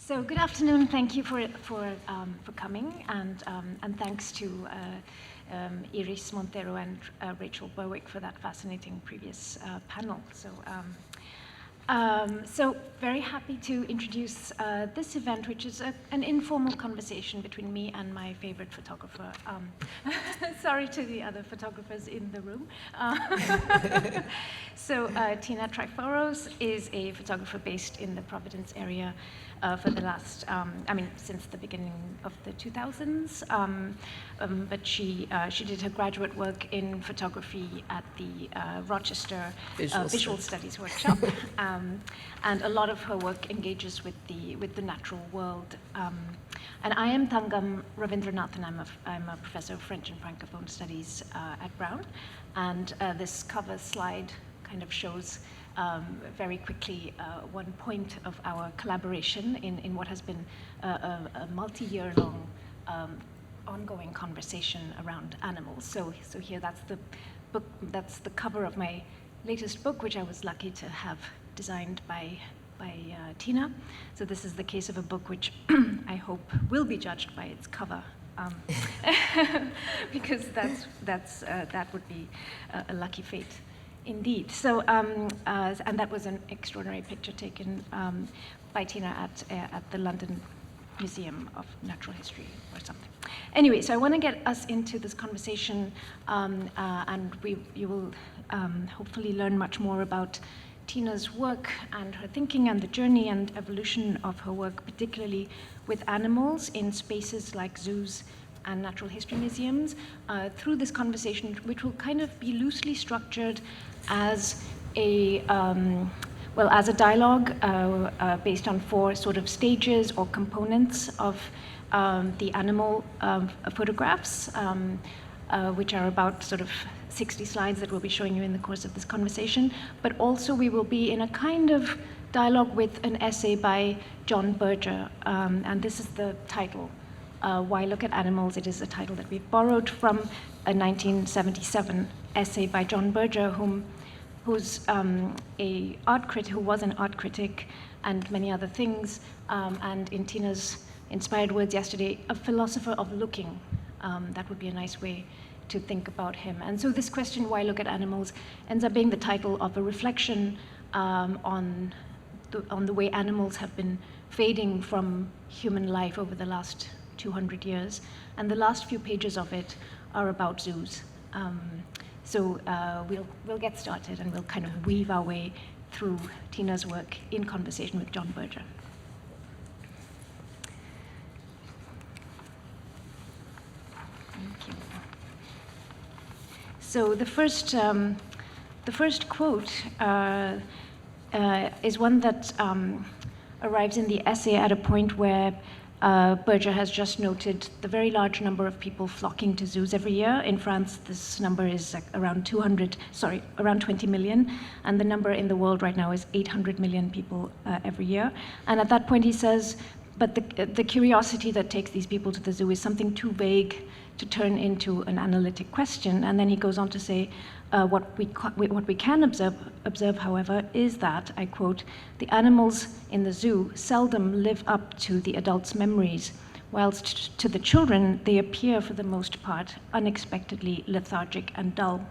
So good afternoon. Thank you for coming, and thanks to Iris Montero and Rachel Berwick for that fascinating previous panel. So very happy to introduce this event, which is an informal conversation between me and my favorite photographer. Sorry to the other photographers in the room. So Tina Tryforos is a photographer based in the Providence area for the last, since the beginning of the 2000s. But she did her graduate work in photography at the Rochester Visual Studies Workshop. And a lot of her work engages with the natural world. And I am Thangam Ravindranathan. I'm a professor of French and Francophone Studies at Brown. And this cover slide kind of shows very quickly one point of our collaboration in what has been a multi-year-long ongoing conversation around animals. So here that's the book. That's the cover of my latest book, which I was lucky to have designed by Tina. So this is the case of a book which I hope will be judged by its cover, because that would be a lucky fate indeed. So and that was an extraordinary picture taken by Tina at the London Museum of Natural History or something. Anyway, so I want to get us into this conversation, and you will hopefully learn much more about Tina's work and her thinking and the journey and evolution of her work, particularly with animals in spaces like zoos and natural history museums, through this conversation, which will kind of be loosely structured as a dialogue based on four sort of stages or components of the animal photographs, which are about sort of 60 slides that we'll be showing you in the course of this conversation. But also we will be in a kind of dialogue with an essay by John Berger, and this is the title, Why Look at Animals? It is a title that we've borrowed from a 1977 essay by John Berger, who was an art critic and many other things, and in Tina's inspired words yesterday, a philosopher of looking. That would be a nice way to think about him. And so this question, why look at animals, ends up being the title of a reflection on the way animals have been fading from human life over the last 200 years. And the last few pages of it are about zoos. So we'll get started, and we'll kind of weave our way through Tina's work in conversation with John Berger. Thank you. So the first quote is one that arrives in the essay at a point where Berger has just noted the very large number of people flocking to zoos every year. In France, this number is around 20 million, and the number in the world right now is 800 million people every year. And at that point he says, but the curiosity that takes these people to the zoo is something too vague to turn into an analytic question. And then he goes on to say, what we can observe, however, is that, I quote, the animals in the zoo seldom live up to the adults' memories, whilst to the children they appear for the most part unexpectedly lethargic and dull.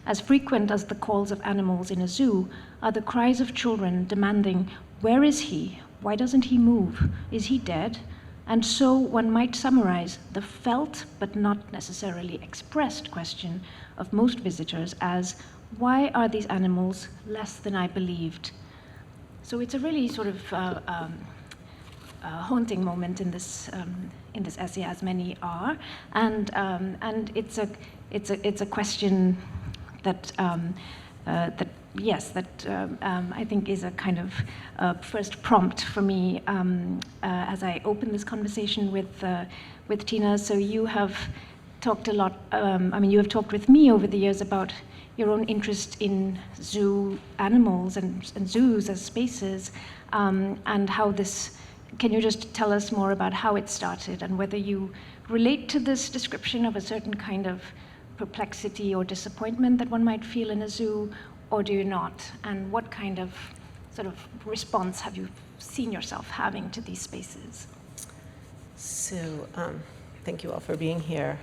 As frequent as the calls of animals in a zoo are the cries of children demanding, where is he? Why doesn't he move? Is he dead? And so one might summarize the felt but not necessarily expressed question of most visitors as, why are these animals less than I believed? So it's a really sort of haunting moment in this essay, as many are, and it's a question that I think is a kind of first prompt for me as I open this conversation with Tina. So you have talked a lot, you have talked with me over the years about your own interest in zoo animals and zoos as spaces, and how this, can you just tell us more about how it started and whether you relate to this description of a certain kind of perplexity or disappointment that one might feel in a zoo, or do you not? And what kind of sort of response have you seen yourself having to these spaces? So, thank you all for being here.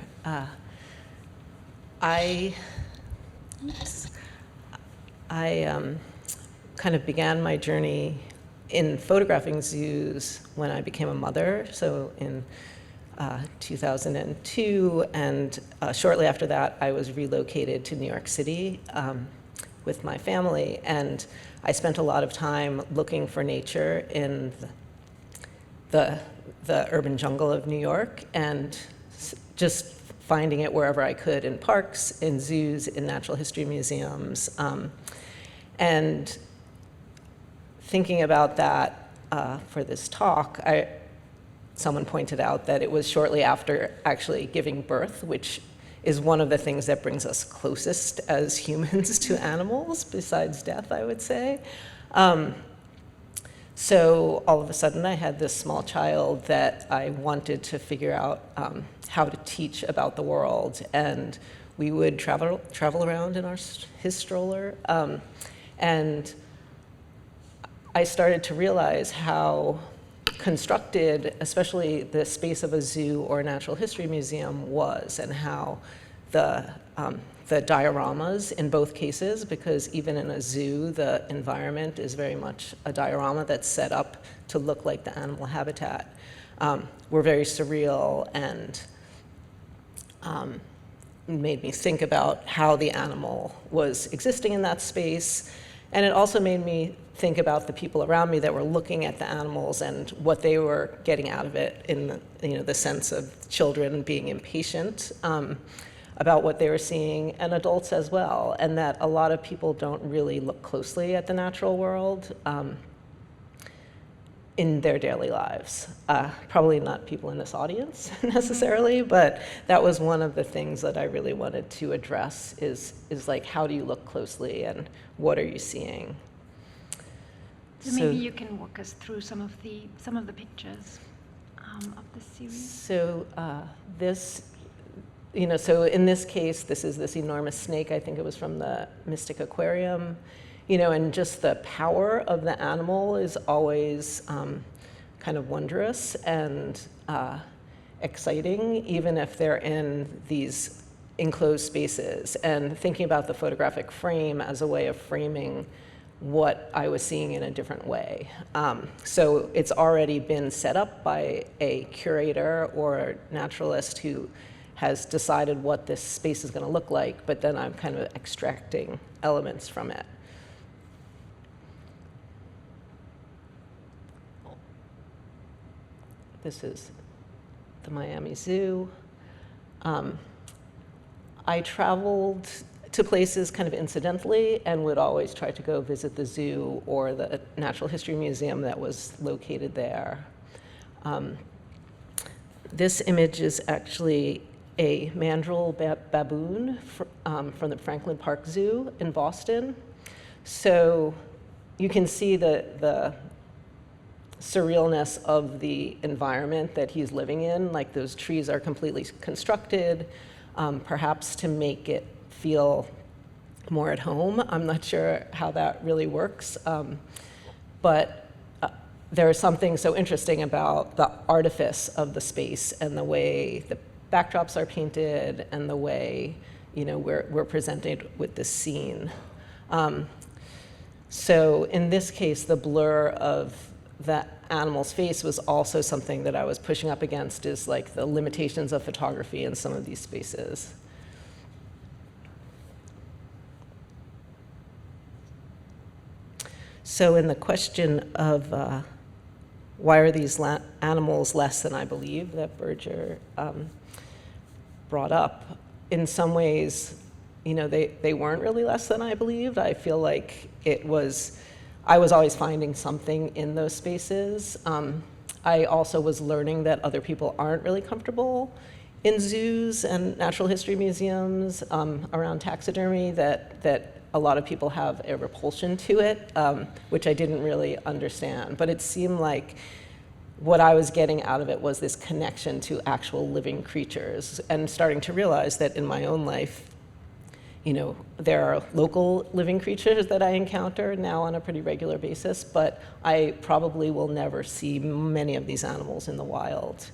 I kind of began my journey in photographing zoos when I became a mother, so in 2002, and shortly after that, I was relocated to New York City with my family, and I spent a lot of time looking for nature in the urban jungle of New York, and just finding it wherever I could, in parks, in zoos, in natural history museums, and thinking about that for this talk, someone pointed out that it was shortly after actually giving birth, which is one of the things that brings us closest as humans to animals, besides death, I would say. So all of a sudden, I had this small child that I wanted to figure out how to teach about the world, and we would travel around in his stroller, and I started to realize how constructed, especially the space of a zoo or a natural history museum was, and how the dioramas in both cases, because even in a zoo, the environment is very much a diorama that's set up to look like the animal habitat, were very surreal and made me think about how the animal was existing in that space. And it also made me think about the people around me that were looking at the animals and what they were getting out of it, in the sense of children being impatient about what they were seeing, and adults as well, and that a lot of people don't really look closely at the natural world in their daily lives. Probably not people in this audience necessarily, but that was one of the things that I really wanted to address, is like, how do you look closely and what are you seeing? So maybe you can walk us through some of the pictures of this series. So this, so in this case, this is this enormous snake. I think it was from the Mystic Aquarium. And just the power of the animal is always kind of wondrous and exciting, even if they're in these enclosed spaces. And thinking about the photographic frame as a way of framing what I was seeing in a different way. So it's already been set up by a curator or naturalist who has decided what this space is going to look like, but then I'm kind of extracting elements from it. This is the Miami Zoo. I traveled to places kind of incidentally and would always try to go visit the zoo or the Natural History Museum that was located there. This image is actually a mandrill baboon from the Franklin Park Zoo in Boston. So you can see the surrealness of the environment that he's living in. Like, those trees are completely constructed, perhaps to make it feel more at home. I'm not sure how that really works, but there is something so interesting about the artifice of the space and the way the backdrops are painted and the way we're presented with this scene. So in this case, the blur of that animal's face was also something that I was pushing up against, is like the limitations of photography in some of these spaces. So in the question of why are these animals less than I believe, that Berger brought up, in some ways, they weren't really less than I believed. I feel like I was always finding something in those spaces. I also was learning that other people aren't really comfortable in zoos and natural history museums, around taxidermy, that a lot of people have a repulsion to it, which I didn't really understand. But it seemed like what I was getting out of it was this connection to actual living creatures, and starting to realize that in my own life, there are local living creatures that I encounter now on a pretty regular basis, but I probably will never see many of these animals in the wild.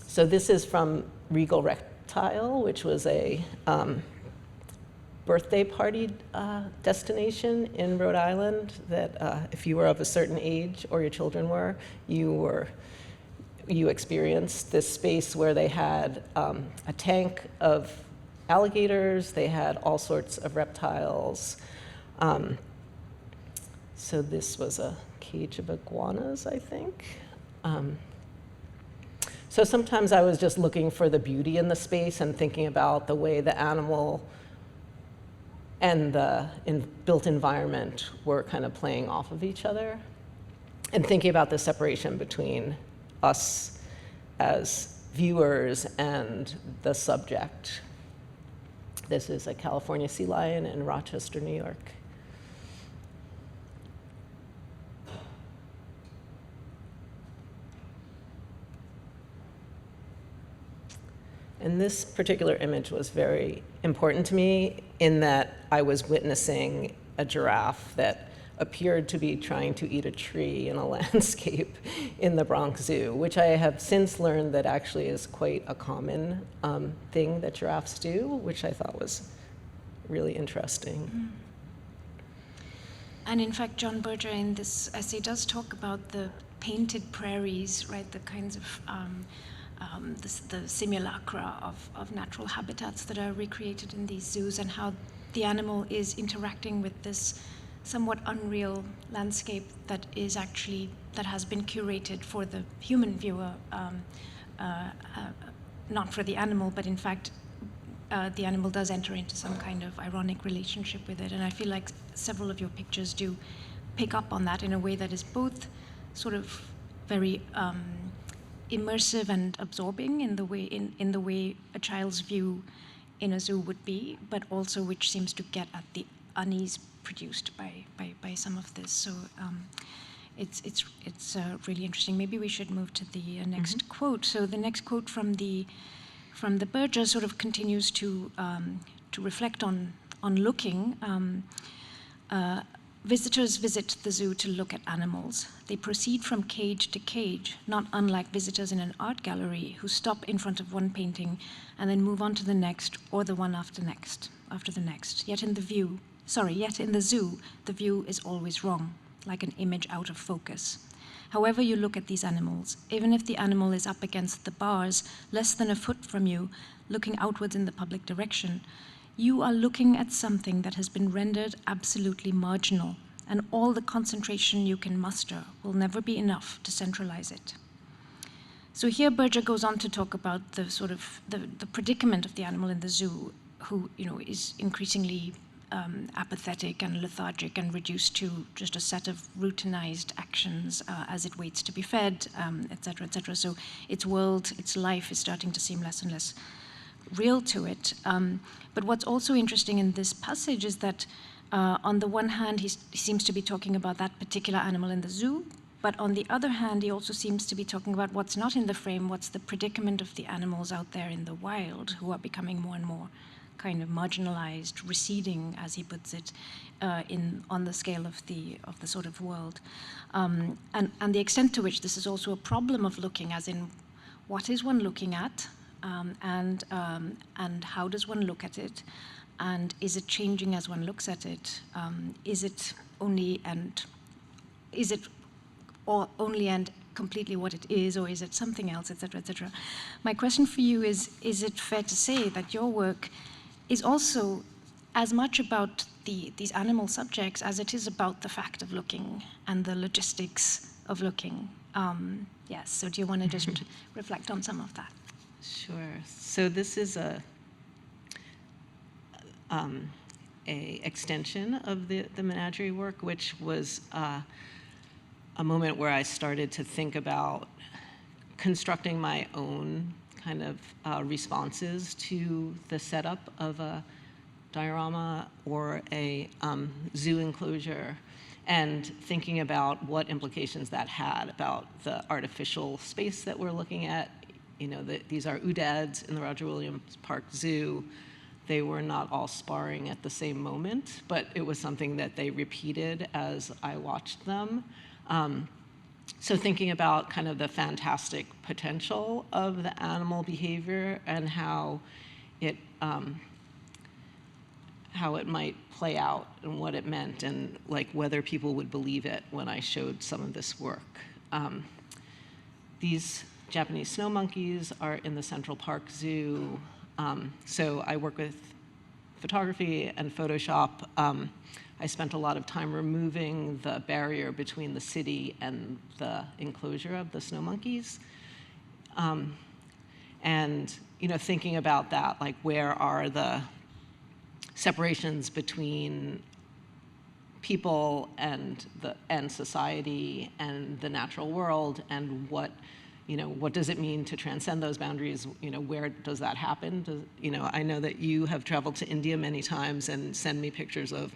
So this is from Regal Reptile, which was a birthday party destination in Rhode Island that if you were of a certain age, or your children were, you experienced this space where they had a tank of alligators, they had all sorts of reptiles. So this was a cage of iguanas, I think. So sometimes I was just looking for the beauty in the space and thinking about the way the animal and the built environment were kind of playing off of each other, and thinking about the separation between us as viewers and the subject. This is a California sea lion in Rochester, New York. And this particular image was very important to me in that I was witnessing a giraffe that appeared to be trying to eat a tree in a landscape in the Bronx Zoo, which I have since learned that actually is quite a common thing that giraffes do, which I thought was really interesting. And in fact, John Berger in this essay does talk about the painted prairies, right? The kinds of the simulacra of natural habitats that are recreated in these zoos, and how the animal is interacting with this somewhat unreal landscape that has been curated for the human viewer, not for the animal, but in fact the animal does enter into some kind of ironic relationship with it. And I feel like several of your pictures do pick up on that in a way that is both sort of very immersive and absorbing in the way a child's view in a zoo would be, but also which seems to get at the unease produced by some of this. So it's really interesting. Maybe we should move to the next quote. So the next quote from the Berger sort of continues to reflect on looking. Visitors visit the zoo to look at animals. They proceed from cage to cage, not unlike visitors in an art gallery who stop in front of one painting and then move on to the next, or the one after the next. Yet in the zoo, the view is always wrong, like an image out of focus. However you look at these animals, even if the animal is up against the bars, less than a foot from you, looking outwards in the public direction, you are looking at something that has been rendered absolutely marginal, and all the concentration you can muster will never be enough to centralize it. So here Berger goes on to talk about the sort of the predicament of the animal in the zoo, who is increasingly apathetic and lethargic and reduced to just a set of routinized actions as it waits to be fed, et cetera, et cetera. So its world, its life is starting to seem less and less real to it. But what's also interesting in this passage is that on the one hand, he seems to be talking about that particular animal in the zoo, but on the other hand, he also seems to be talking about what's not in the frame, what's the predicament of the animals out there in the wild, who are becoming more and more kind of marginalized, receding, as he puts it, on the scale of the sort of world. And the extent to which this is also a problem of looking, as in what is one looking at, and how does one look at it, and is it changing as one looks at it? Is it only and completely what it is, or is it something else, et cetera, et cetera? My question for you is it fair to say that your work is also as much about these animal subjects as it is about the fact of looking and the logistics of looking? Yes, so do you want to just reflect on some of that? Sure. So this is a extension of the menagerie work, which was a moment where I started to think about constructing my own kind of responses to the setup of a diorama or a zoo enclosure, and thinking about what implications that had about the artificial space that we're looking at. These are oodads in the Roger Williams Park Zoo. they were not all sparring at the same moment, but it was something that they repeated as I watched them. So thinking about kind of the fantastic potential of the animal behavior and how it might play out and what it meant, and like whether people would believe it when I showed some of this work. These Japanese snow monkeys are in the Central Park Zoo. So I work with photography and Photoshop. I spent a lot of time removing the barrier between the city and the enclosure of the snow monkeys. And thinking about that, like where are the separations between people and society and the natural world, and what does it mean to transcend those boundaries? Where does that happen? I know that you have traveled to India many times and send me pictures of,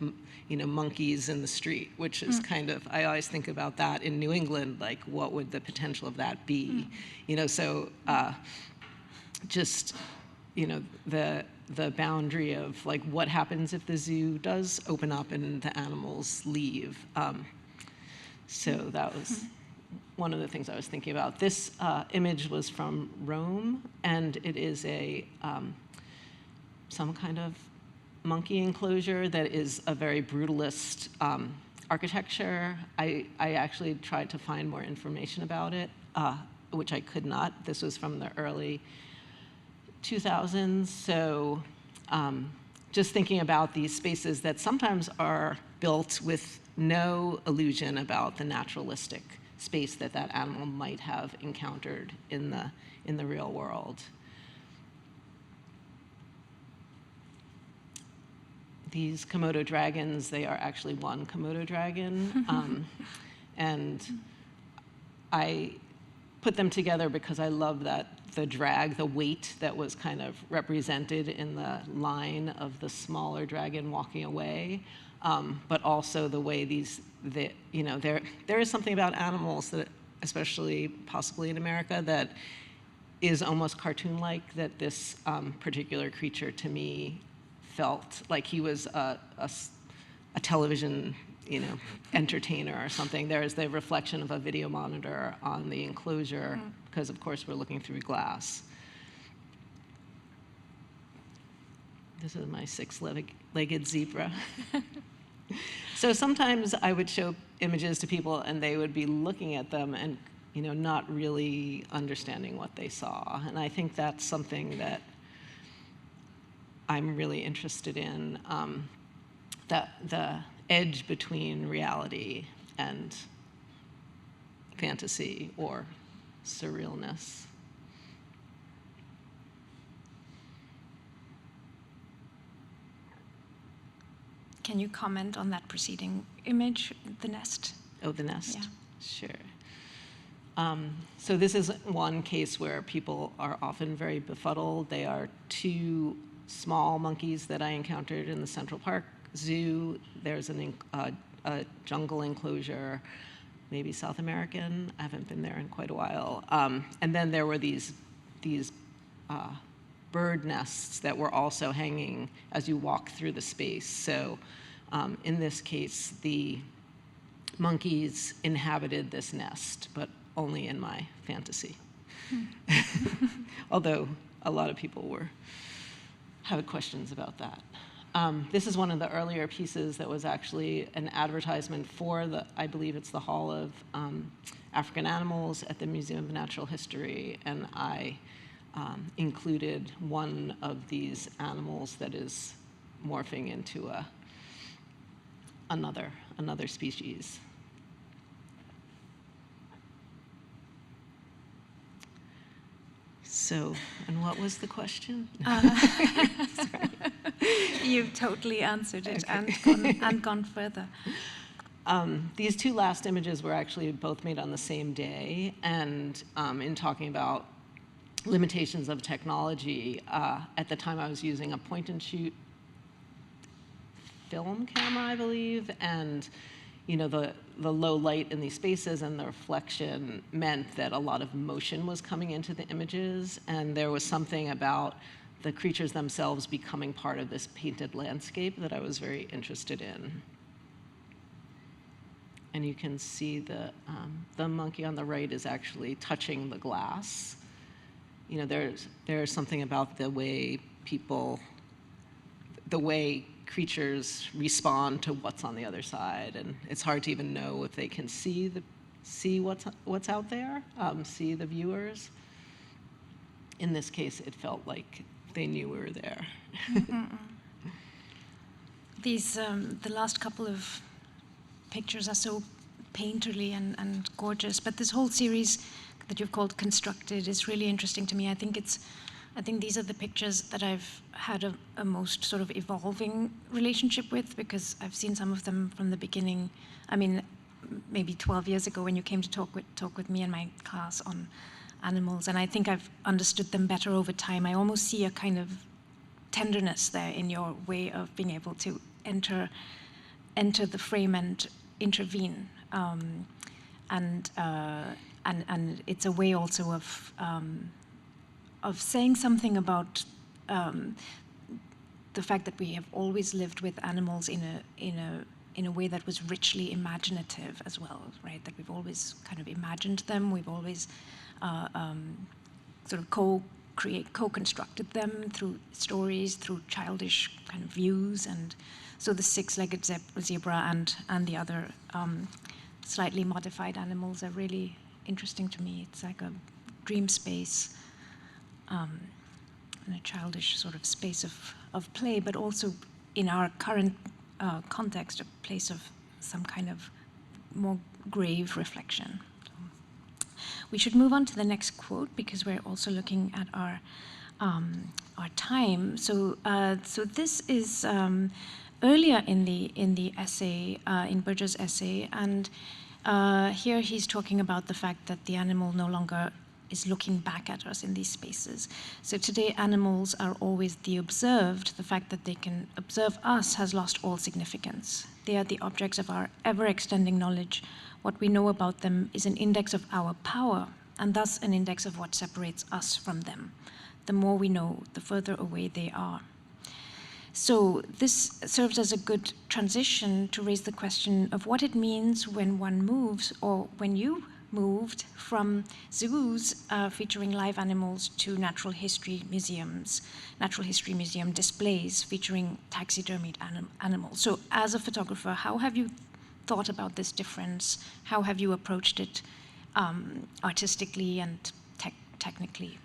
monkeys in the street, which is kind of, I always think about that in New England, like what would the potential of that be? Just, the boundary of like what happens if the zoo does open up and the animals leave. So that was one of the things I was thinking about. This image was from Rome, and it is some kind of monkey enclosure that is a very brutalist architecture. I actually tried to find more information about it, which I could not. This was from the early 2000s. So just thinking about these spaces that sometimes are built with no illusion about the naturalistic space that animal might have encountered in the real world. These Komodo dragons, they are actually one Komodo dragon. And I put them together because I love that the drag, the weight that was kind of represented in the line of the smaller dragon walking away, but also the way there is something about animals that, especially possibly in America, that is almost cartoon-like, that this particular creature to me felt like he was a television entertainer or something. There is the reflection of a video monitor on the enclosure, because of course we're looking through glass. This is my six-legged zebra. So sometimes I would show images to people and they would be looking at them and not really understanding what they saw. And I think that's something that I'm really interested in, the edge between reality and fantasy or surrealness. Can you comment on that preceding image, the nest? Oh, the nest? Yeah. Sure. So this is one case where people are often very befuddled. They are two small monkeys that I encountered in the Central Park Zoo. There's a jungle enclosure, maybe South American. I haven't been there in quite a while. And then there were these bird nests that were also hanging as you walk through the space. So in this case, the monkeys inhabited this nest, but only in my fantasy. Although a lot of people had questions about that. This is one of the earlier pieces that was actually an advertisement for I believe it's the Hall of African Animals at the Museum of Natural History, and I included one of these animals that is morphing into another species. So, and what was the question? You've totally answered it, okay. and gone further. These two last images were actually both made on the same day, and in talking about limitations of technology, at the time I was using a point-and-shoot film camera, I believe, and the low light in these spaces and the reflection meant that a lot of motion was coming into the images, and there was something about the creatures themselves becoming part of this painted landscape that I was very interested in. And you can see the monkey on the right is actually touching the glass. You know, there's something about the way creatures respond to what's on the other side, and it's hard to even know if they can see what's out there, see the viewers. In this case, it felt like they knew we were there. These the last couple of pictures are so painterly and gorgeous, but this whole series that you've called Constructed is really interesting to me. I think these are the pictures that I've had a most sort of evolving relationship with, because I've seen some of them from the beginning. I mean, maybe 12 years ago when you came to talk with me in my class on animals, and I think I've understood them better over time. I almost see a kind of tenderness there in your way of being able to enter the frame and intervene, and it's a way also of saying something about the fact that we have always lived with animals in a way that was richly imaginative as well, right? That we've always kind of imagined them. We've always sort of co-constructed them through stories, through childish kind of views. And so the six-legged zebra and the other slightly modified animals are really interesting to me. It's like a dream space, and a childish sort of space of play, but also in our current context, a place of some kind of more grave reflection. We should move on to the next quote, because we're also looking at our time. So this is earlier in the essay, in Berger's essay, and here he's talking about the fact that the animal no longer is looking back at us in these spaces. So today animals are always the observed. The fact that they can observe us has lost all significance. They are the objects of our ever-extending knowledge. What we know about them is an index of our power, and thus an index of what separates us from them. The more we know, the further away they are. So this serves as a good transition to raise the question of what it means when one moves, or when you moved from zoos featuring live animals to natural history museums, natural history museum displays featuring taxidermied animals. So as a photographer, how have you thought about this difference? How have you approached it artistically and technically?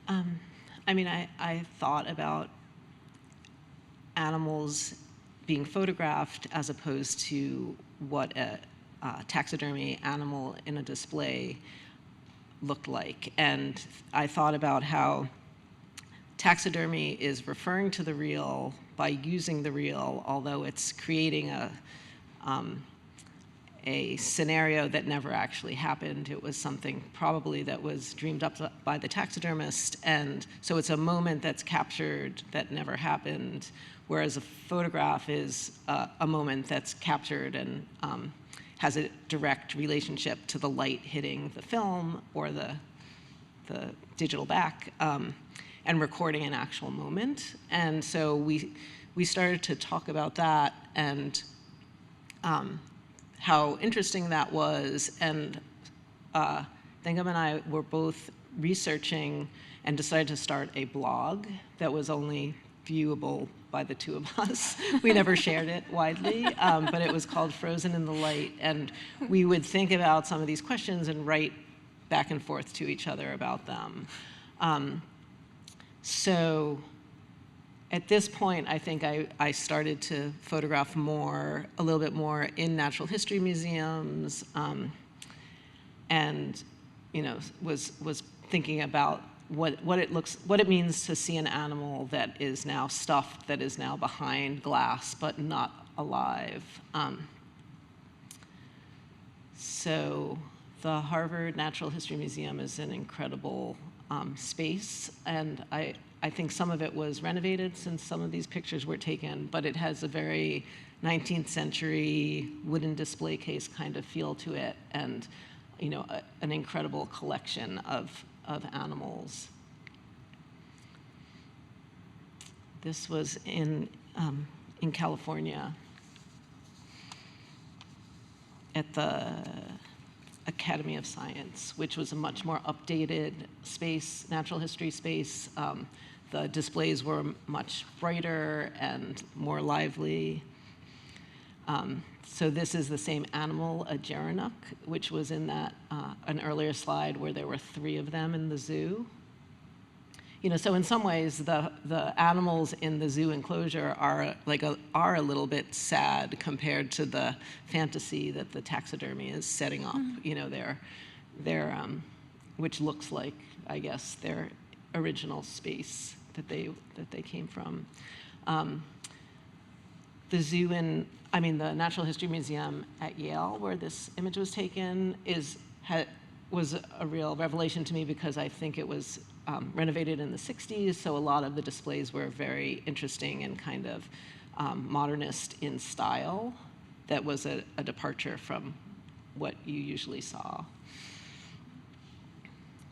Yeah. I mean, I thought about animals being photographed as opposed to what a taxidermy animal in a display looked like. And I thought about how taxidermy is referring to the real by using the real, although it's creating a scenario that never actually happened. It was something probably that was dreamed up by the taxidermist, and so it's a moment that's captured that never happened, whereas a photograph is a moment that's captured and has a direct relationship to the light hitting the film or the digital back, and recording an actual moment. And so we started to talk about that and how interesting that was. And Thangam and I were both researching and decided to start a blog that was only viewable by the two of us. We never shared it widely, but it was called Frozen in the Light. And we would think about some of these questions and write back and forth to each other about them. So at this point, I think I started to photograph a little bit more in natural history museums, and was thinking about what it means to see an animal that is now stuffed, that is now behind glass, but not alive. So the Harvard Natural History Museum is an incredible space, and I think some of it was renovated since some of these pictures were taken, but it has a very 19th century wooden display case kind of feel to it, and an incredible collection of animals. This was in California at the Academy of Science, which was a much more updated space, natural history space. The displays were much brighter and more lively. So this is the same animal, a gerenuk, which was in that an earlier slide where there were 3 of them in the zoo. So in some ways, the animals in the zoo enclosure are a little bit sad compared to the fantasy that the taxidermy is setting up. Their which looks like, I guess, their original space that they came from. The zoo the Natural History Museum at Yale, where this image was taken, was a real revelation to me because I think it was renovated in the 60s, so a lot of the displays were very interesting and kind of modernist in style. That was a departure from what you usually saw.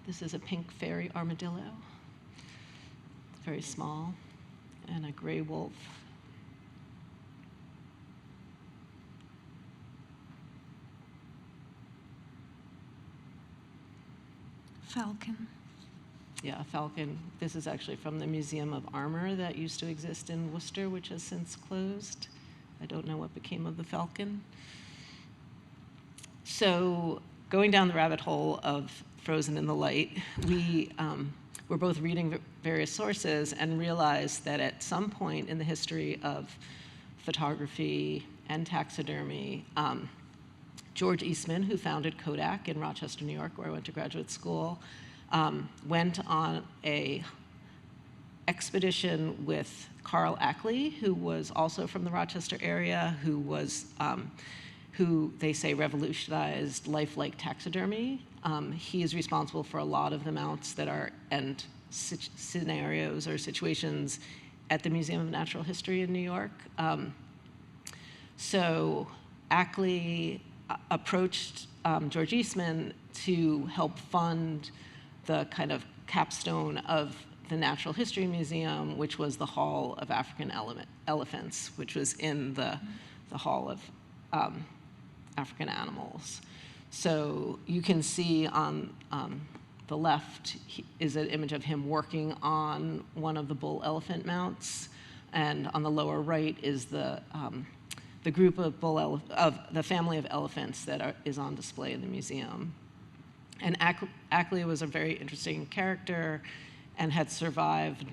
This is a pink fairy armadillo, very small, and a gray wolf. Falcon. Yeah, a falcon. This is actually from the Museum of Armor that used to exist in Worcester, which has since closed. I don't know what became of the falcon. So going down the rabbit hole of Frozen in the Light, we were both reading various sources and realized that at some point in the history of photography and taxidermy, George Eastman, who founded Kodak in Rochester, New York, where I went to graduate school, went on a expedition with Carl Ackley, who was also from the Rochester area, who they say revolutionized lifelike taxidermy. He is responsible for a lot of the mounts that are and scenarios or situations at the Museum of Natural History in New York. So Ackley approached George Eastman to help fund the kind of capstone of the Natural History Museum, which was the Hall of African Elephants, which was in the Hall of African Animals. So you can see on the left is an image of him working on one of the bull elephant mounts, and on the lower right is the group of of the family of elephants that is on display in the museum. And Ackley was a very interesting character and had survived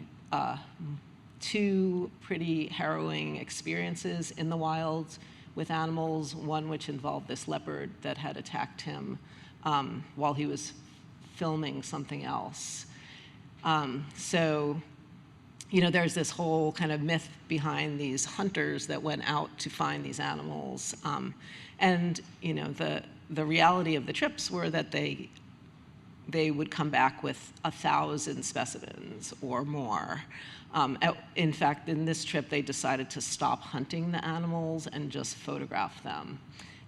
2 pretty harrowing experiences in the wild with animals, one which involved this leopard that had attacked him while he was filming something else. So, there's this whole kind of myth behind these hunters that went out to find these animals. And, the reality of the trips were that they would come back with 1,000 specimens or more. In fact, in this trip, they decided to stop hunting the animals and just photograph them.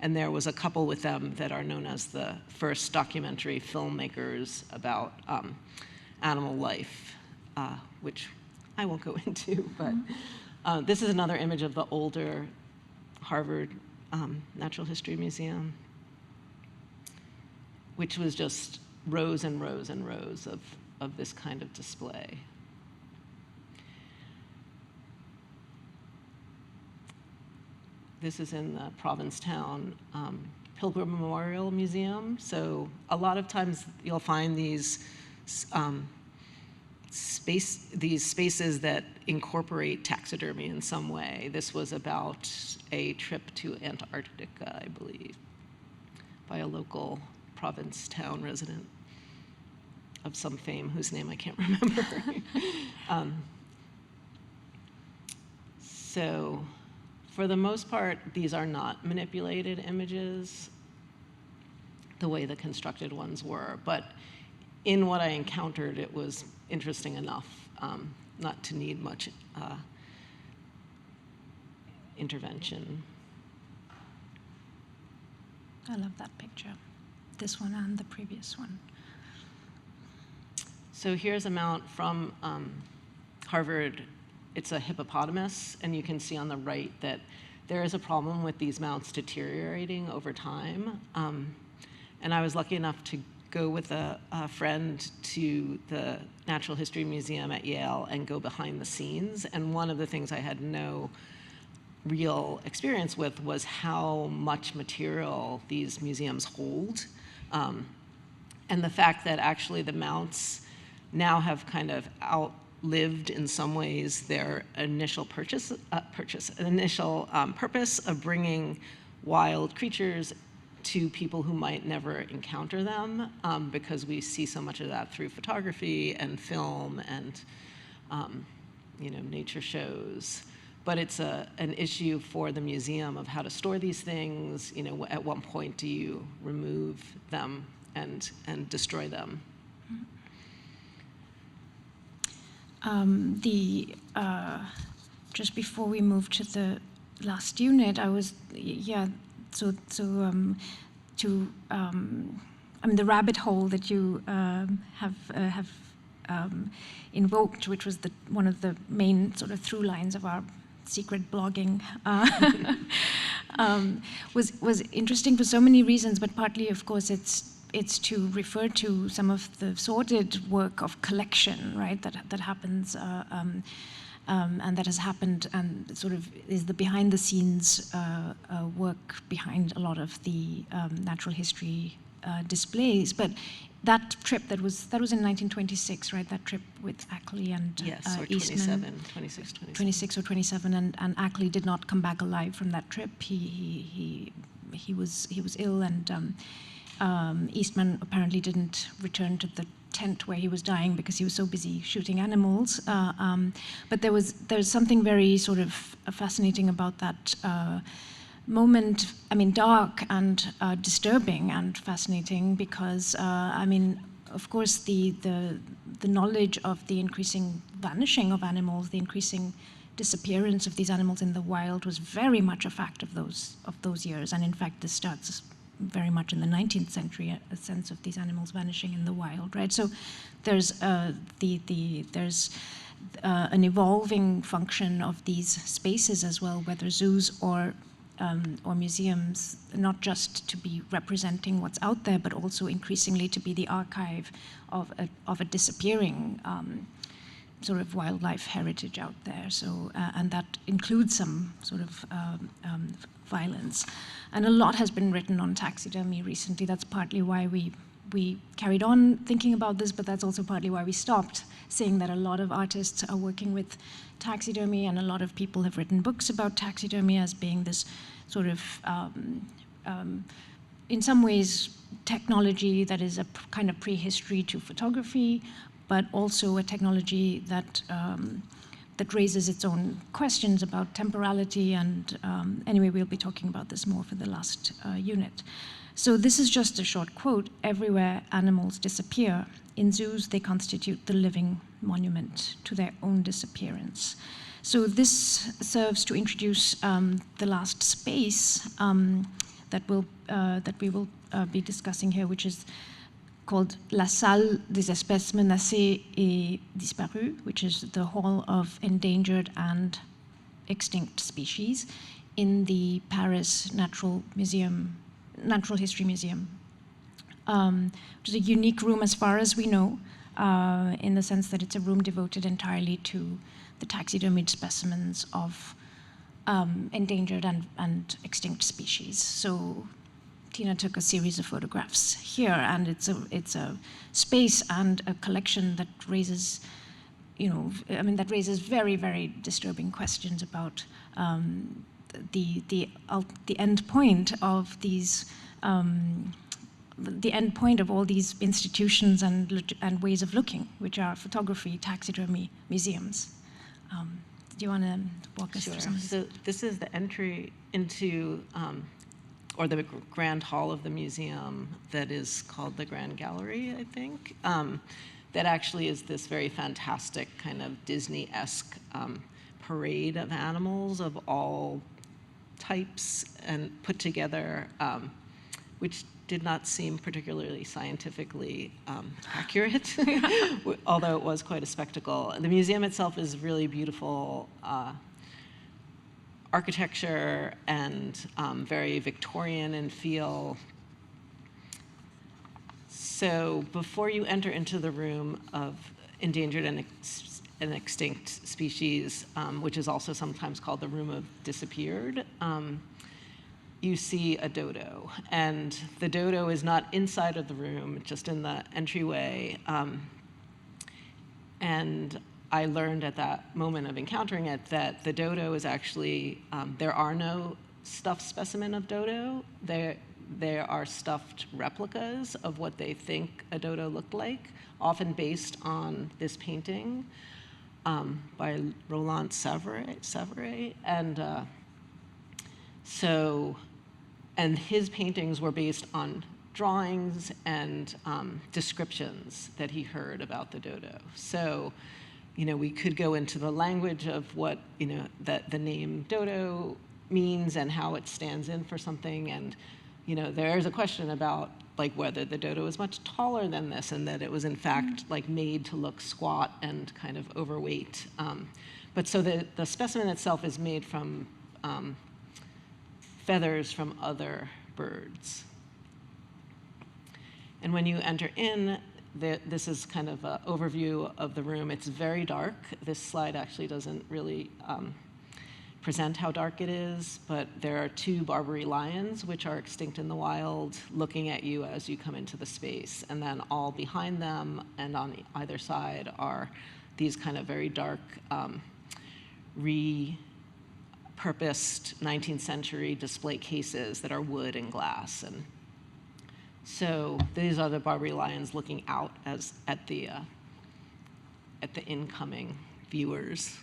And there was a couple with them that are known as the first documentary filmmakers about animal life, which I won't go into, but this is another image of the older Harvard Natural History Museum, which was just rows and rows and rows of this kind of display. This is in the Provincetown Pilgrim Memorial Museum. So a lot of times you'll find these spaces that incorporate taxidermy in some way. This was about a trip to Antarctica, I believe, by a local Provincetown resident of some fame whose name I can't remember. So for the most part, these are not manipulated images the way the constructed ones were, but in what I encountered, it was interesting enough not to need much intervention. I love that picture, this one and the previous one. So here's a mount from Harvard it's a hippopotamus, and you can see on the right that there is a problem with these mounts deteriorating over time. And I was lucky enough to go with a friend to the Natural History Museum at Yale and go behind the scenes. And one of the things I had no real experience with was how much material these museums hold. And the fact that actually the mounts now have kind of outlived, in some ways, their initial purpose of bringing wild creatures to people who might never encounter them, because we see so much of that through photography and film and nature shows. But it's an issue for the museum of how to store these things. At what point do you remove them and destroy them? Just before we move to the last unit, I was the rabbit hole that you have invoked, which was one of the main sort of through lines of our secret blogging, was interesting for so many reasons, but partly, of course, it's to refer to some of the sordid work of collection, right? That happens. And that has happened, and sort of is the behind-the-scenes work behind a lot of the natural history displays. But that trip that was in 1926, right? That trip with Ackley and yes, or Eastman, 26 or 27, and Ackley did not come back alive from that trip. He was ill, and Eastman apparently didn't return to the tent where he was dying because he was so busy shooting animals. But there's something very sort of fascinating about that moment. Dark and disturbing and fascinating because of course the knowledge of the increasing vanishing of animals, the increasing disappearance of these animals in the wild was very much a fact of those years. And in fact, this starts very much in the 19th century, a sense of these animals vanishing in the wild, right? So there's an evolving function of these spaces as well, whether zoos or museums, not just to be representing what's out there, but also increasingly to be the archive of a disappearing sort of wildlife heritage out there. So and that includes some sort of violence. And a lot has been written on taxidermy recently. That's partly why we carried on thinking about this, but that's also partly why we stopped, seeing that a lot of artists are working with taxidermy, and a lot of people have written books about taxidermy as being this sort of, in some ways, technology that is a kind of prehistory to photography, but also a technology that raises its own questions about temporality. And anyway, we'll be talking about this more for the last unit. So this is just a short quote. "Everywhere animals disappear. In zoos, they constitute the living monument to their own disappearance." So this serves to introduce the last space that we will be discussing here, which is called La Salle des Espèces Menacées et Disparues, which is the Hall of Endangered and Extinct Species in the Paris Natural History Museum, which is a unique room as far as we know, in the sense that it's a room devoted entirely to the taxidermied specimens of endangered and extinct species. So Tina took a series of photographs here, and it's a space and a collection that raises, that raises very, very disturbing questions about the end point of these, the end point of all these institutions and ways of looking, which are photography, taxidermy, museums. Do you want to walk us through some of this? So this is the entry into, or the grand hall of the museum that is called the Grand Gallery, I think, that actually is this very fantastic kind of Disney-esque parade of animals of all types and put together, which did not seem particularly scientifically accurate, although it was quite a spectacle. The museum itself is really beautiful architecture and very Victorian in feel. So before you enter into the room of endangered and extinct species, which is also sometimes called the room of disappeared, you see a dodo. And the dodo is not inside of the room, just in the entryway. And I learned at that moment of encountering it that the dodo is actually, there are no stuffed specimen of dodo. There are stuffed replicas of what they think a dodo looked like, often based on this painting by Roland Savary. And his paintings were based on drawings and descriptions that he heard about the dodo. So, we could go into the language of what, that the name dodo means and how it stands in for something. And, there's a question about whether the dodo was much taller than this and that it was in fact made to look squat and kind of overweight. But so the specimen itself is made from feathers from other birds. And when you enter in, this is kind of an overview of the room. It's very dark. This slide actually doesn't really present how dark it is, but there are 2 Barbary lions, which are extinct in the wild, looking at you as you come into the space. And then all behind them and on either side are these kind of very dark, repurposed 19th century display cases that are wood and glass. And so these are the Barbary lions looking out at the incoming viewers.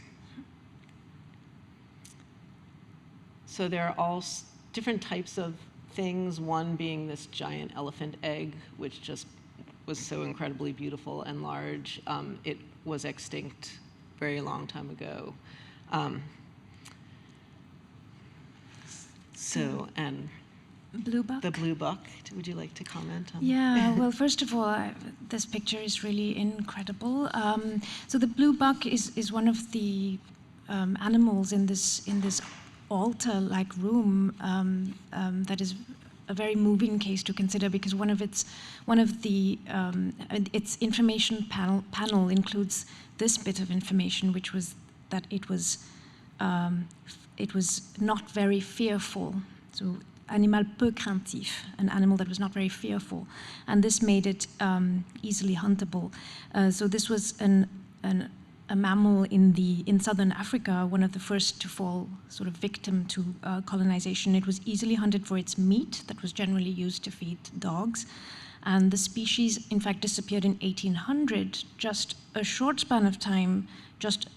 So there are all different types of things, one being this giant elephant egg, which just was so incredibly beautiful and large. It was extinct very long time ago. And Blue buck? The blue buck. Would you like to comment on Yeah, well, first of all, this picture is really incredible. So the blue buck is one of the animals in this altar-like room that is a very moving case to consider, because its information panel includes this bit of information, which was that it was not very fearful. So animal peu craintif, an animal that was not very fearful, and this made it easily huntable. So this was a mammal in southern Africa, one of the first to fall sort of victim to colonization. It was easily hunted for its meat that was generally used to feed dogs. And the species, in fact, disappeared in 1800, just a short span of time, just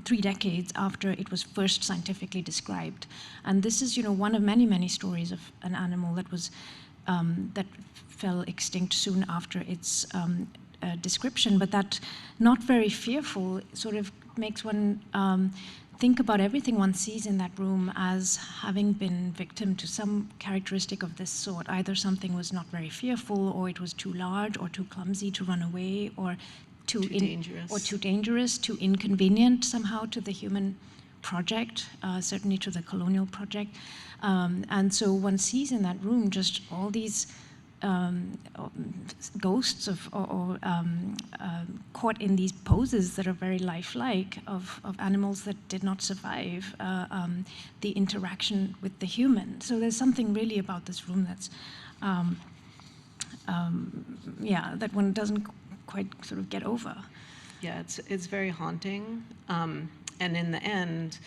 3 decades after it was first scientifically described. And this is, one of many, many stories of an animal that was that fell extinct soon after its description, but that not very fearful sort of makes one think about everything one sees in that room as having been victim to some characteristic of this sort. Either something was not very fearful, or it was too large or too clumsy to run away, or too dangerous, too inconvenient somehow to the human project, certainly to the colonial project. And so one sees in that room just all these ghosts or caught in these poses that are very lifelike of animals that did not survive the interaction with the human. So there's something really about this room that's, that one doesn't quite sort of get over. Yeah, it's very haunting. And in the end,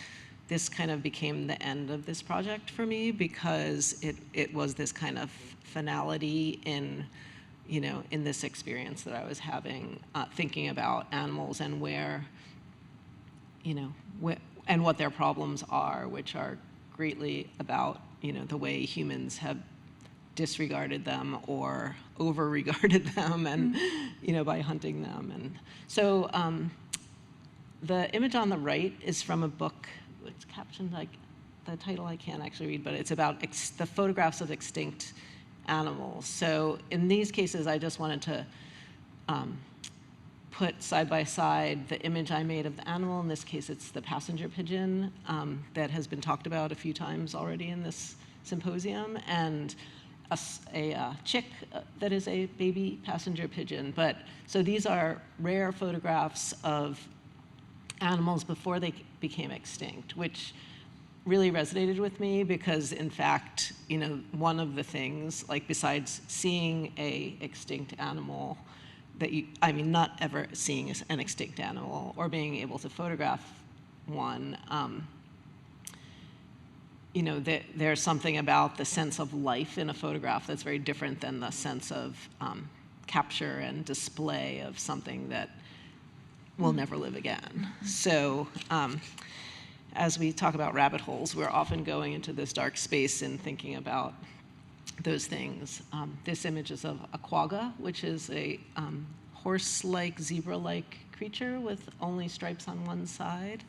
this kind of became the end of this project for me, because it was this kind of finality in this experience that I was having, thinking about animals and and what their problems are, which are greatly about, the way humans have disregarded them or over-regarded them, and, by hunting them. And so the image on the right is from a book. It's captioned the title I can't actually read, but it's about the photographs of extinct animals. So in these cases, I just wanted to put side by side the image I made of the animal. In this case, it's the passenger pigeon that has been talked about a few times already in this symposium, and a chick that is a baby passenger pigeon. So these are rare photographs of animals before they became extinct, which really resonated with me because, in fact, one of the things, like besides seeing a extinct animal, not ever seeing an extinct animal or being able to photograph one, there's something about the sense of life in a photograph that's very different than the sense of capture and display of something that will never live again. So as we talk about rabbit holes, we're often going into this dark space and thinking about those things. This image is of a quagga, which is a horse-like, zebra-like creature with only stripes on one side.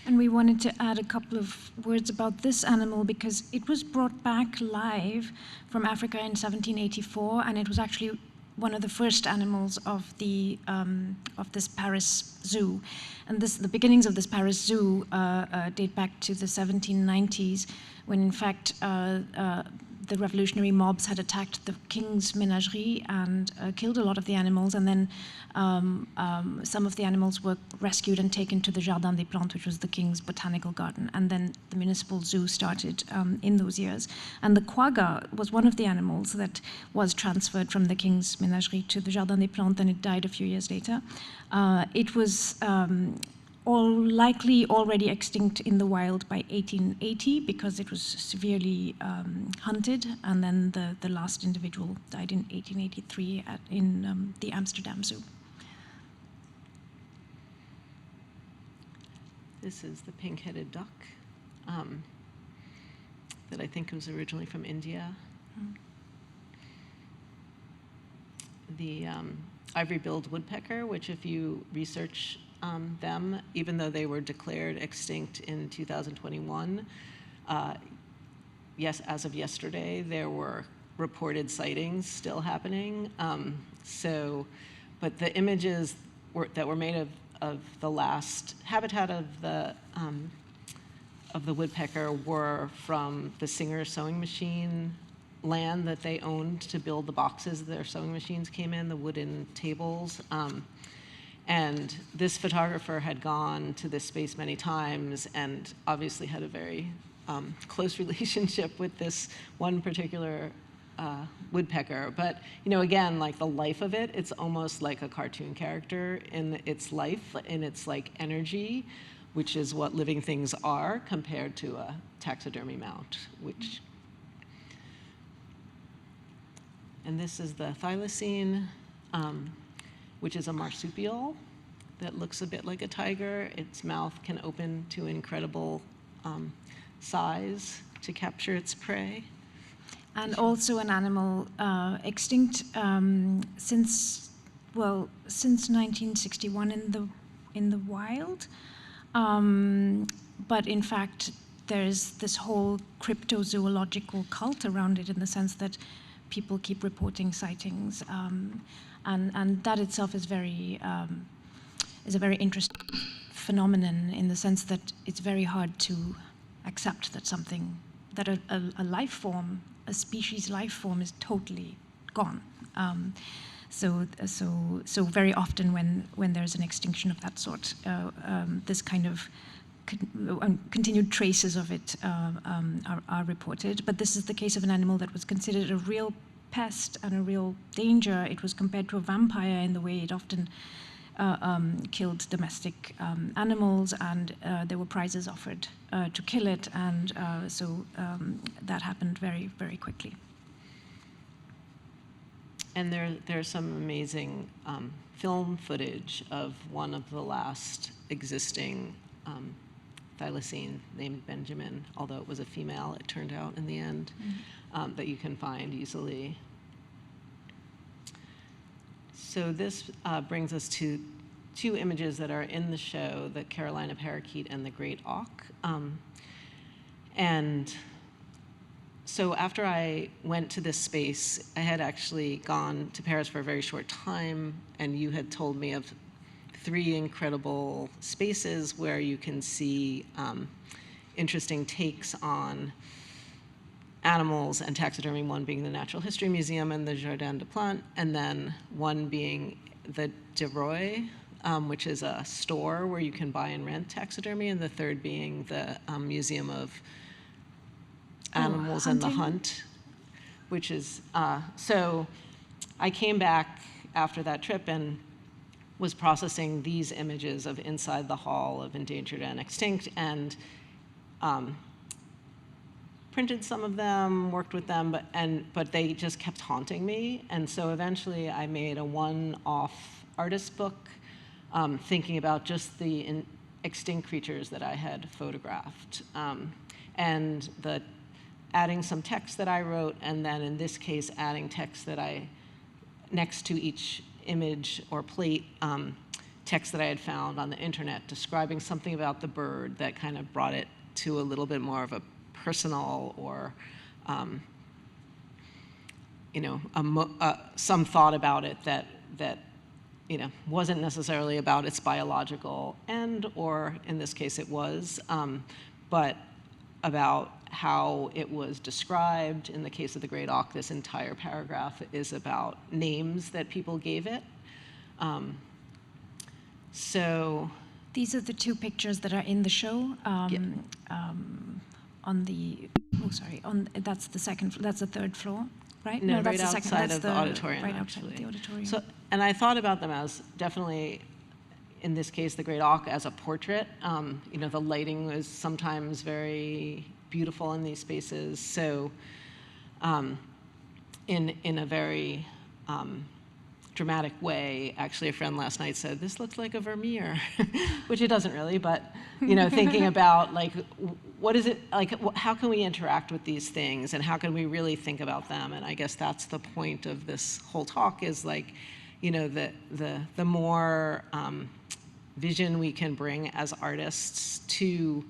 And we wanted to add a couple of words about this animal because it was brought back live from Africa in 1784, and it was actually one of the first animals of this Paris zoo. And the beginnings of this Paris zoo date back to the 1790s, when in fact the revolutionary mobs had attacked the king's menagerie and killed a lot of the animals, and then some of the animals were rescued and taken to the Jardin des Plantes, which was the king's botanical garden, and then the municipal zoo started in those years. And the quagga was one of the animals that was transferred from the king's menagerie to the Jardin des Plantes, and it died a few years later. It was likely already extinct in the wild by 1880 because it was severely hunted, and then the last individual died in 1883 in the Amsterdam Zoo. This is the pink-headed duck that I think was originally from India. The ivory-billed woodpecker, which if you research them, even though they were declared extinct in 2021, yes, as of yesterday, there were reported sightings still happening. But the images that were made of the last habitat of the woodpecker were from the Singer sewing machine land that they owned to build the boxes their sewing machines came in, the wooden tables. And this photographer had gone to this space many times and obviously had a very close relationship with this one particular woodpecker. But, again, like the life of it, it's almost like a cartoon character in its life, in its like energy, which is what living things are compared to a taxidermy mount, and this is the thylacine, which is a marsupial that looks a bit like a tiger. Its mouth can open to incredible size to capture its prey. And also an animal extinct since 1961 in the wild. But in fact, there's this whole cryptozoological cult around it in the sense that people keep reporting sightings, and that itself is a very interesting phenomenon in the sense that it's very hard to accept that a life form, a species life form, is totally gone. So very often when there's an extinction of that sort, this kind of continued traces of it are reported. But this is the case of an animal that was considered a real pest and a real danger. It was compared to a vampire in the way it often killed domestic animals, and there were prizes offered to kill it, and so that happened very, very quickly. And there's some amazing film footage of one of the last existing thylacine named Benjamin, although it was a female, it turned out in the end, that you can find easily. So this brings us to two images that are in the show, the Carolina parakeet and the great auk. And so after I went to this space, I had actually gone to Paris for a very short time, and you had told me of 3 incredible spaces where you can see interesting takes on animals and taxidermy, one being the Natural History Museum and the Jardin des Plantes, and then one being the De Roy, which is a store where you can buy and rent taxidermy, and the third being the Museum of Animals and the Hunt, which is, so I came back after that trip and was processing these images of inside the hall of endangered and extinct, and printed some of them, worked with them, but they just kept haunting me. And so eventually I made a one-off artist book thinking about just the extinct creatures that I had photographed. And adding some text that I wrote, and then in this case, adding text that next to each image or plate, text that I had found on the internet describing something about the bird that kind of brought it to a little bit more of a personal or, some thought about it that wasn't necessarily about its biological end, or in this case it was, but about how it was described. In the case of the great auk, this entire paragraph is about names that people gave it. So these are the 2 pictures that are in the show. That's the second. That's the 3rd floor, right? No, that's right the second. outside That's of the auditorium. Right actually. outside the auditorium. So, and I thought about them as definitely, in this case, the great auk as a portrait. The lighting was sometimes very beautiful in these spaces. So, in a very dramatic way, actually, a friend last night said, "This looks like a Vermeer," which it doesn't really. But thinking about what is it like? How can we interact with these things, and how can we really think about them? And I guess that's the point of this whole talk is the more vision we can bring as artists to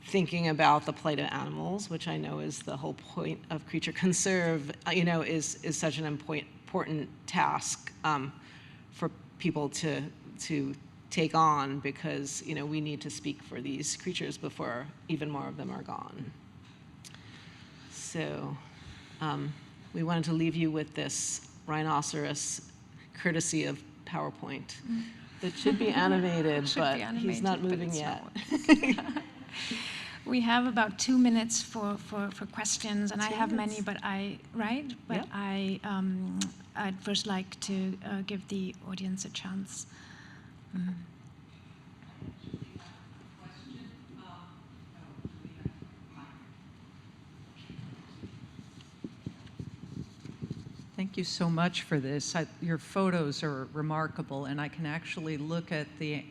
thinking about the plight of animals, which I know is the whole point of Creature Conserve, is such an important task for people to take on, because we need to speak for these creatures before even more of them are gone. So we wanted to leave you with this rhinoceros, courtesy of PowerPoint. That should be animated, but he's not moving yet. We have about 2 minutes for questions, and I have many, minutes. But I'd first like to give the audience a chance. Thank you so much for this. Your photos are remarkable, and I can actually look at the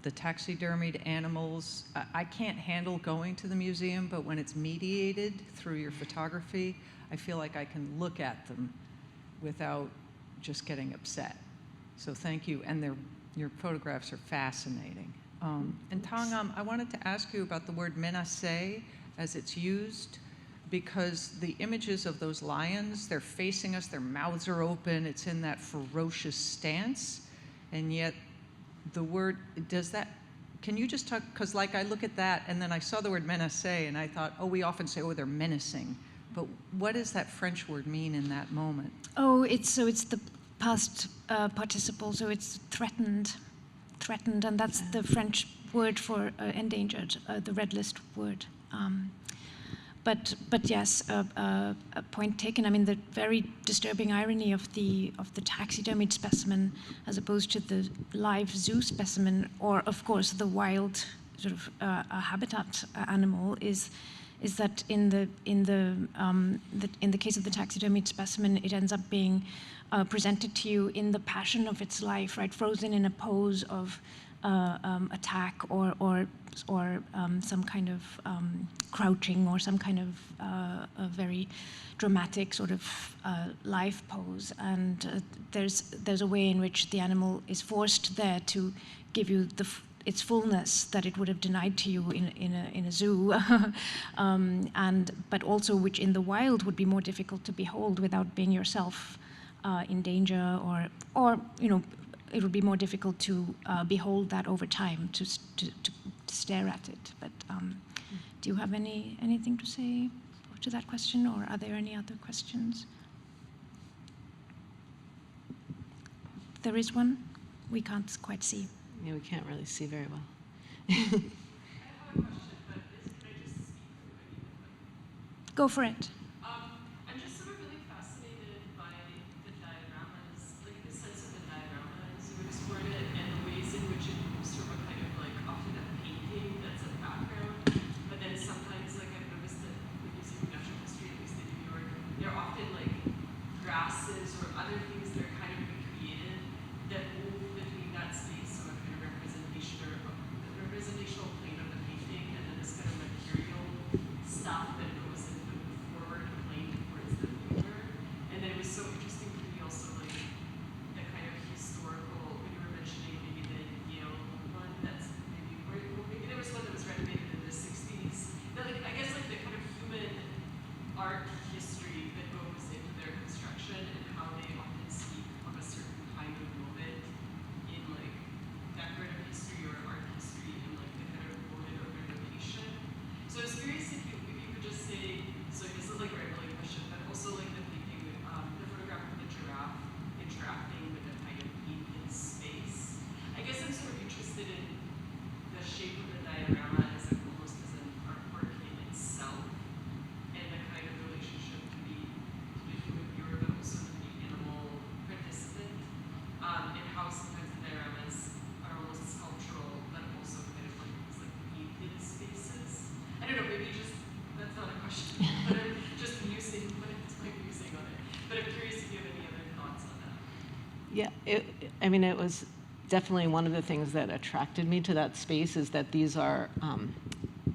taxidermied animals. I can't handle going to the museum, but when it's mediated through your photography, I feel like I can look at them without just getting upset. So thank you, and your photographs are fascinating. And Thangam, I wanted to ask you about the word menacé as it's used, because the images of those lions, they're facing us, their mouths are open, it's in that ferocious stance, and yet the word, can you just talk, because I look at that and then I saw the word menacé and I thought, we often say, they're menacing, but what does that French word mean in that moment? It's the past participle, so it's threatened, and that's the French word for endangered, the red list word. But yes, a point taken. I mean, the very disturbing irony of the taxidermied specimen, as opposed to the live zoo specimen, or of course the wild sort of habitat animal, is that in the case of the taxidermied specimen, it ends up being presented to you in the passion of its life, right, frozen in a pose of attack or some kind of crouching, or some kind of a very dramatic sort of life pose. And there's a way in which the animal is forced there to give you its fullness that it would have denied to you in a zoo, but also which in the wild would be more difficult to behold without being yourself in danger, or it would be more difficult to behold that over time, to stare at it. But do you have anything to say to that question, or are there any other questions? There is one. We can't quite see. Yeah, we can't really see very well. I have a question, but can I just speak for Go for it. I'm just sort of really fascinated by the dioramas, like the sense of the diorama as you explored it, and the ways in which it moves from a kind of like often a painting that's a background, but then sometimes, like I've noticed that the Museum of Natural History, at least in New York, they're often like grasses or other things that are kind of recreated that move between that space or a kind of representation or the representational plane of the painting, and then this kind of material stuff that goes into the forward plane towards the viewer. And then it was so interesting to me also, like the kind of historical, when you were mentioning maybe the Yale one, that's maybe, or maybe there was one that was renovated in the 60s. That, like, I guess like the kind of human art history that goes into their construction and how they often speak of a certain kind of moment in like decorative history or art history in like the kind of moment of renovation. So I was curious if you could just say, so this is like a very question, but also like the painting, the photograph of the giraffe interacting with the kind of painted space. I guess I'm sort of interested in the shape of the diorama as almost as an artwork in itself, and the kind of relationship to the human viewer, but also to the animal participant, and how sometimes the dioramas are almost sculptural, but also kind of like these like painted spaces. I don't know, maybe just, that's not a question, but I'm just musing, but it's my musing on it. But I'm curious if you have any other thoughts on that. Yeah, I mean, it was definitely one of the things that attracted me to that space is that these are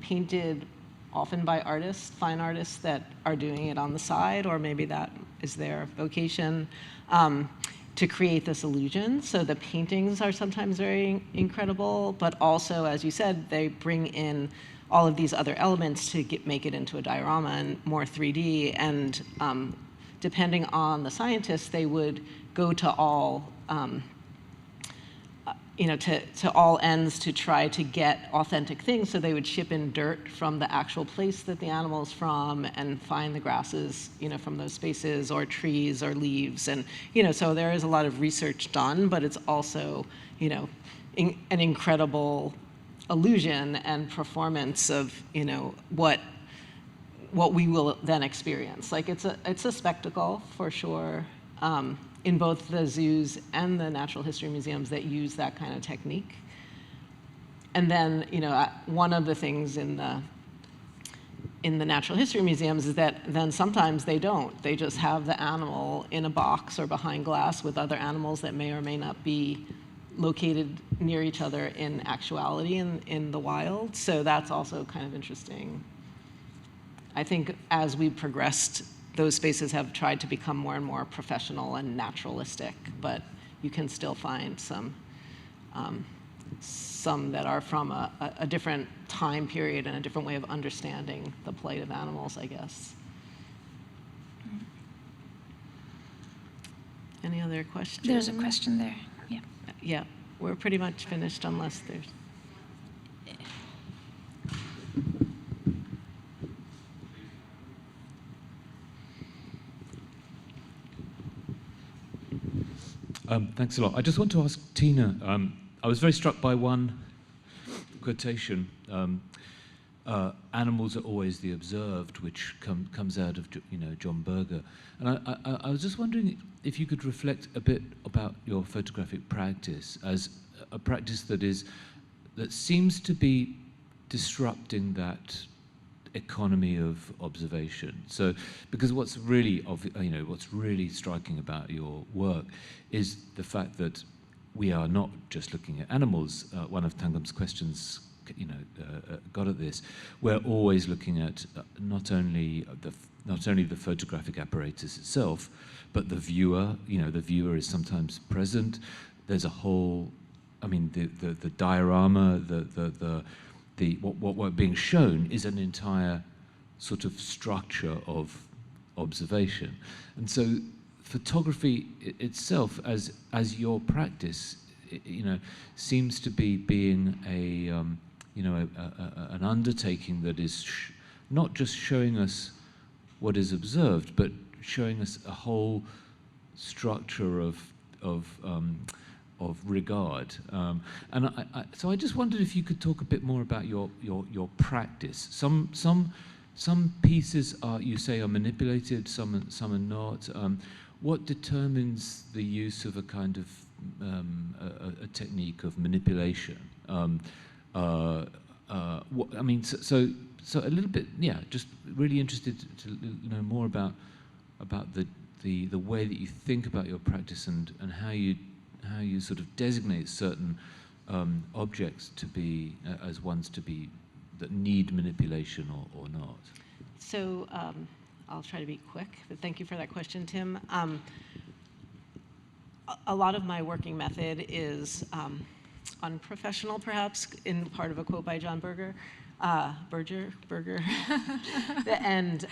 painted often by artists, fine artists that are doing it on the side, or maybe that is their vocation, to create this illusion. So the paintings are sometimes very incredible, but also, as you said, they bring in all of these other elements to make it into a diorama and more 3D. And depending on the scientists, they would go to all to all ends to try to get authentic things. So they would ship in dirt from the actual place that the animal's from and find the grasses, from those spaces, or trees or leaves. And, so there is a lot of research done, but it's also, an incredible illusion and performance of, what we will then experience. Like it's a spectacle for sure. In both the zoos and the natural history museums that use that kind of technique. And then, one of the things in the natural history museums is that then sometimes they don't. They just have the animal in a box or behind glass with other animals that may or may not be located near each other in actuality in the wild. So that's also kind of interesting. I think as we progressed, those spaces have tried to become more and more professional and naturalistic, but you can still find some that are from a different time period and a different way of understanding the plight of animals, I guess. Any other questions? There's a question there. Yeah. Yeah, we're pretty much finished unless there's... Thanks a lot. I just want to ask Tina, I was very struck by one quotation, animals are always the observed, which comes out of John Berger. And I was just wondering if you could reflect a bit about your photographic practice as a practice that seems to be disrupting that economy of observation. So, because what's really striking about your work is the fact that we are not just looking at animals. One of Thangam's questions, got at this. We're always looking at not only the photographic apparatus itself, but the viewer. The viewer is sometimes present. There's a whole I mean, the diorama, what we're being shown is an entire sort of structure of observation. And so photography itself as your practice, seems to be being an undertaking that is not just showing us what is observed, but showing us a whole structure of regard. So I just wondered if you could talk a bit more about your practice. Some pieces you say are manipulated, some are not. What determines the use of a kind of a technique of manipulation? So a little bit, just really interested to know more about the way that you think about your practice and how you sort of designate certain objects to be as ones to be that need manipulation or not. So I'll try to be quick, but thank you for that question, Tim. A lot of my working method is unprofessional, perhaps, in part of a quote by John Berger. And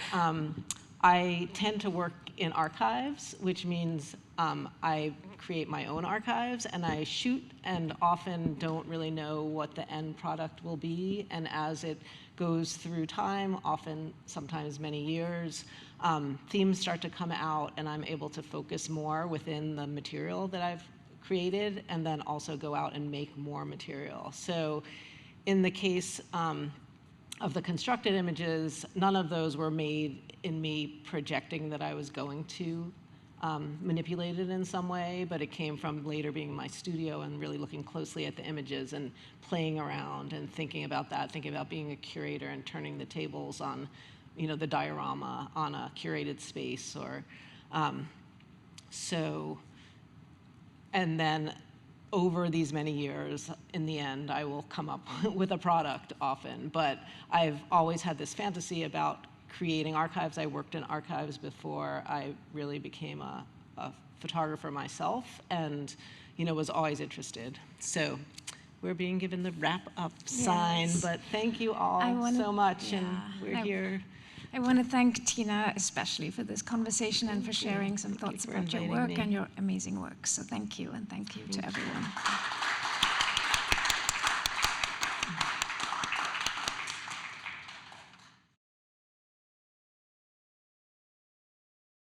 I tend to work in archives, which means I create my own archives, and I shoot and often don't really know what the end product will be. And as it goes through time, often sometimes many years, themes start to come out, and I'm able to focus more within the material that I've created, and then also go out and make more material. So in the case of the constructed images, none of those were made in me projecting that I was going to manipulate it in some way, but it came from later being in my studio and really looking closely at the images and playing around and thinking about that, thinking about being a curator and turning the tables on, the diorama on a curated space, or and then over these many years, in the end, I will come up with a product often. But I've always had this fantasy about creating archives. I worked in archives before I really became a photographer myself, and was always interested. So we're being given the wrap-up sign, but thank you all so much, and we're here. I want to thank Tina especially for this conversation and for sharing some thoughts about your work and your amazing work. So thank you, and thank you to everyone.